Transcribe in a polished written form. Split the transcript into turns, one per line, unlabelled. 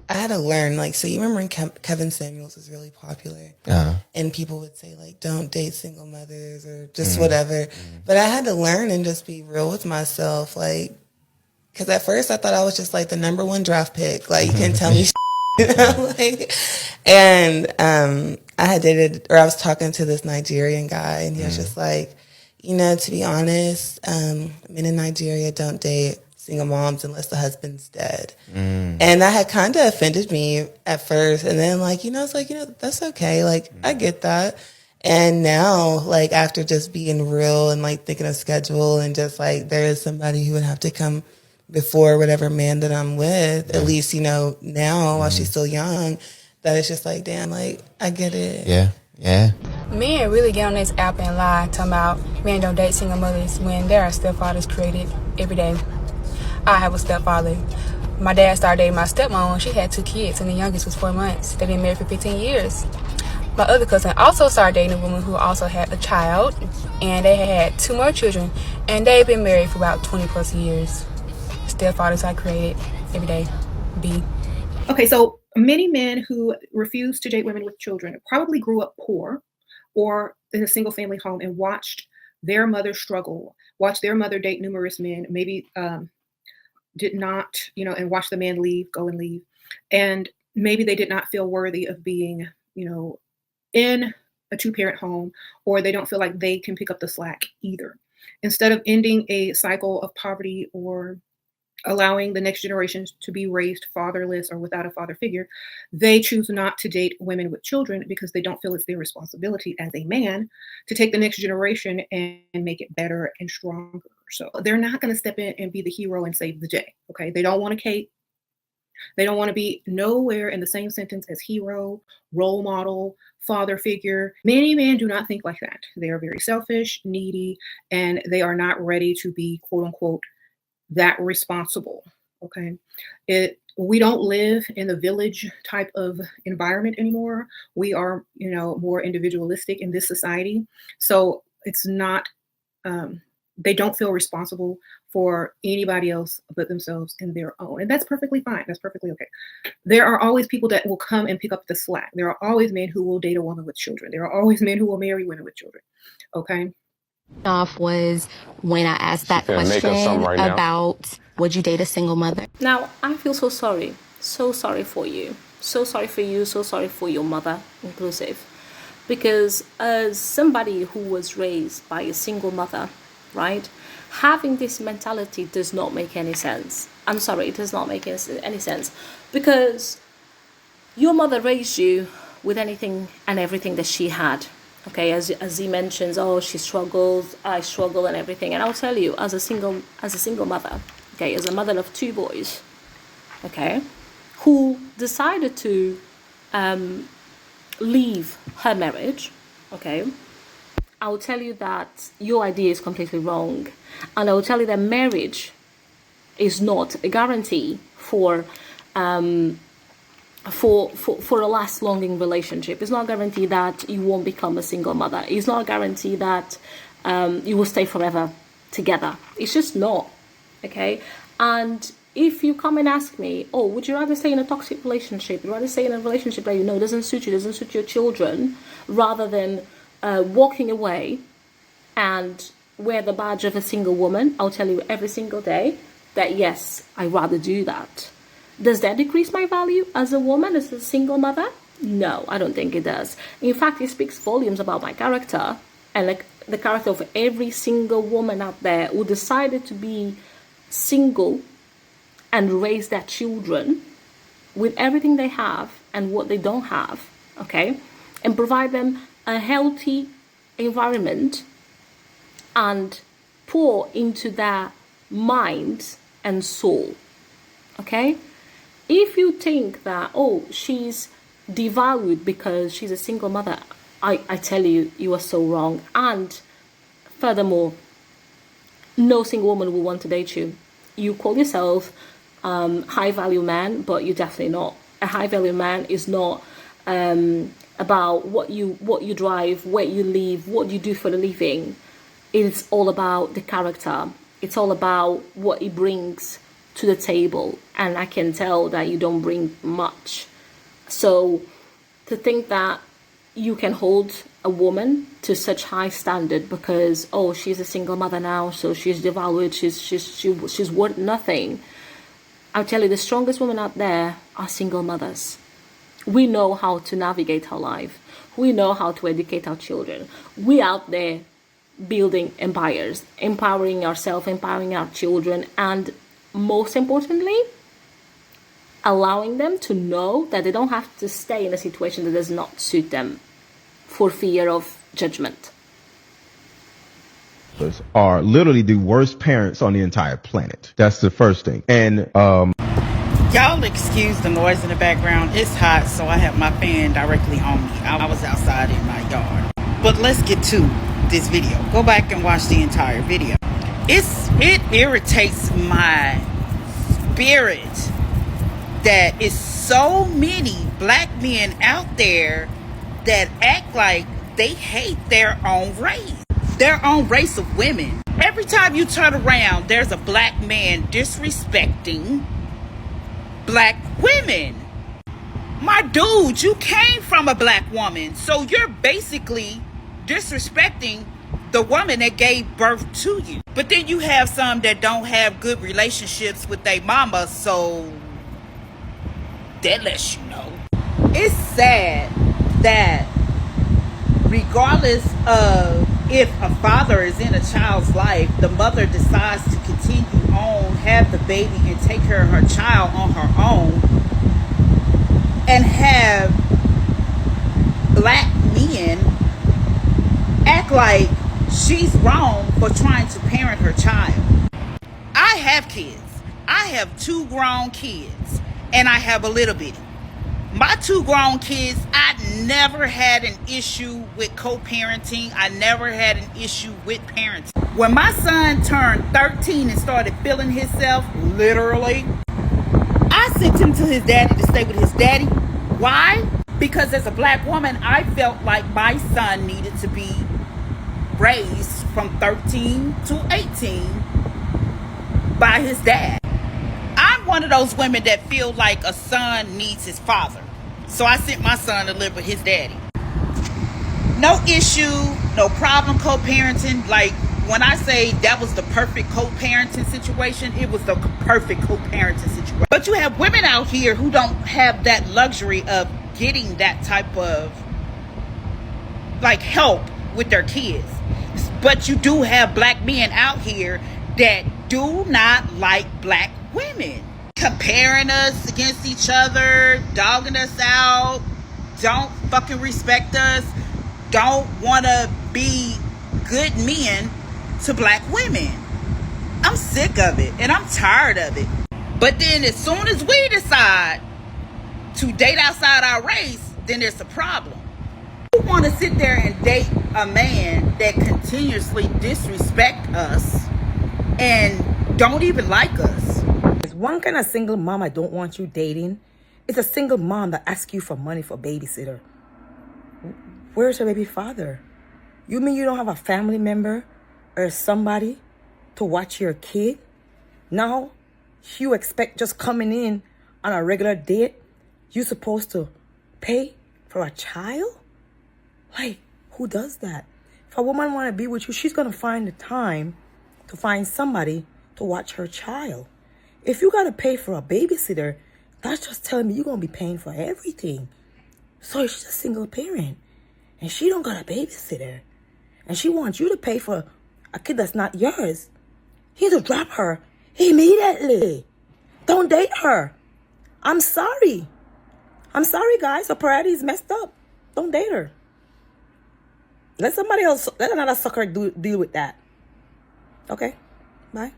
I had to learn, like, so you remember when Kevin Samuels was really popular, and people would say, like, don't date single mothers or just whatever. But I had to learn and just be real with myself, like, because at first I thought I was just like the number one draft pick. Like, you can tell me, you know, like, and I had dated, or I was talking to this Nigerian guy, and he was just like, you know, to be honest, men in Nigeria don't date single moms unless the husband's dead. And that had kind of offended me at first. And then, like, you know, it's like, you know, that's okay. Like, I get that. And now, like, after just being real and, like, thinking of schedule and just, like, there is somebody who would have to come before whatever man that I'm with, at least, you know, now while she's still young, that it's just like, damn, like, I get it.
Yeah.
Men really get on this app and lie, talking about men don't date single mothers when there are stepfathers created every day. I have a stepfather. My dad started dating my stepmom when she had 2 kids, and the youngest was 4 months. They've been married for 15 years. My other cousin also started dating a woman who also had a child, and they had 2 more children, and they've been married for about 20 plus years. Stepfathers are created every day. B.
Okay, so many men who refuse to date women with children probably grew up poor or in a single family home and watched their mother struggle, watched their mother date numerous men, maybe did not, you know, and watch the man go and leave. And maybe they did not feel worthy of being, you know, in a 2-parent home, or they don't feel like they can pick up the slack either. Instead of ending a cycle of poverty or allowing the next generation to be raised fatherless or without a father figure, they choose not to date women with children because they don't feel it's their responsibility as a man to take the next generation and make it better and stronger. So they're not going to step in and be the hero and save the day. Okay. They don't want to Kate. They don't want to be nowhere in the same sentence as hero, role model, father figure. Many men do not think like that. They are very selfish, needy, and they are not ready to be, quote unquote, that responsible. Okay. We don't live in the village type of environment anymore. We are, you know, more individualistic in this society. So it's not, they don't feel responsible for anybody else but themselves and their own. And that's perfectly fine. That's perfectly okay. There are always people that will come and pick up the slack. There are always men who will date a woman with children. There are always men who will marry women with children. Okay.
Off was when I asked that question about would you date a single mother?
Now, I feel so sorry for you. So sorry for you, so sorry for your mother, inclusive. Because as somebody who was raised by a single mother, right, having this mentality does not make any sense. I'm sorry, it does not make any sense. Because your mother raised you with anything and everything that she had. Okay, as he mentions, oh, she struggles, I struggle and everything. And I'll tell you, as a single mother, okay, as a mother of 2 boys, okay, who decided to leave her marriage, okay, I'll tell you that your idea is completely wrong. And I will tell you that marriage is not a guarantee for a last-longing relationship. It's not a guarantee that you won't become a single mother. It's not a guarantee that you will stay forever together. It's just not, okay? And if you come and ask me, oh, would you rather stay in a toxic relationship? Would you rather stay in a relationship that you know doesn't suit you, doesn't suit your children, rather than walking away and wear the badge of a single woman? I'll tell you every single day that yes, I'd rather do that. Does that decrease my value as a woman, as a single mother? No, I don't think it does. In fact, it speaks volumes about my character and like the character of every single woman out there who decided to be single and raise their children with everything they have and what they don't have, okay? And provide them a healthy environment and pour into their minds and soul, okay? If you think that, oh, she's devalued because she's a single mother, I tell you, you are so wrong. And furthermore, no single woman will want to date you. You call yourself high-value man, but you're definitely not. A high-value man is not about what you drive, where you live, what you do for a living. It's all about the character. It's all about what it brings to the table, and I can tell that you don't bring much. So to think that you can hold a woman to such high standard because, oh, she's a single mother now, so she's devalued, she's worth nothing. I'll tell you, the strongest women out there are single mothers. We know how to navigate our life. We know how to educate our children. We out there building empires, empowering ourselves, empowering our children, and most importantly, allowing them to know that they don't have to stay in a situation that does not suit them for fear of judgment.
Are literally the worst parents on the entire planet. That's the first thing. And
y'all excuse the noise in the background. It's hot, so I have my fan directly on me. I was outside in my yard. But let's get to this video. Go back and watch the entire video. It irritates my spirit that is so many black men out there that act like they hate their own race of women. Every time you turn around, there's a black man disrespecting black women. My dude, you came from a black woman, so you're basically disrespecting the woman that gave birth to you. But then you have some that don't have good relationships with their mama, so that lets you know. It's sad that regardless of if a father is in a child's life, the mother decides to continue on, have the baby, and take care of her child on her own, and have black men act like she's wrong for trying to parent her child. I have kids. I have 2 grown kids, and I have a little bitty. My 2 grown kids, I never had an issue with co-parenting. I never had an issue with parenting. When my son turned 13 and started feeling himself, literally, I sent him to his daddy to stay with his daddy. Why? Because as a black woman, I felt like my son needed to be raised from 13 to 18 by his dad. I'm one of those women that feel like a son needs his father. So I sent my son to live with his daddy. No issue, no problem co-parenting. Like when I say that was the perfect co-parenting situation, it was the perfect co-parenting situation. But you have women out here who don't have that luxury of getting that type of like help with their kids. But you do have black men out here that do not like black women, comparing us against each other, dogging us out, don't fucking respect us, don't want to be good men to black women. I'm sick of it and I'm tired of it. But then as soon as we decide to date outside our race, then there's a problem. Who want to sit there and date a man that continuously disrespect us and don't even like us?
There's one kind of single mom I don't want you dating. It's a single mom that asks you for money for babysitter. Where's your baby father? You mean you don't have a family member or somebody to watch your kid? Now you expect just coming in on a regular date, you supposed to pay for a child? Like, who does that? If a woman want to be with you, she's going to find the time to find somebody to watch her child. If you got to pay for a babysitter, that's just telling me you're going to be paying for everything. So she's a single parent, and she don't got a babysitter, and she wants you to pay for a kid that's not yours. You need to drop her immediately. Don't date her. I'm sorry. I'm sorry, guys. Her priority is messed up. Don't date her. Let somebody else, let another sucker deal with that. Okay? Bye.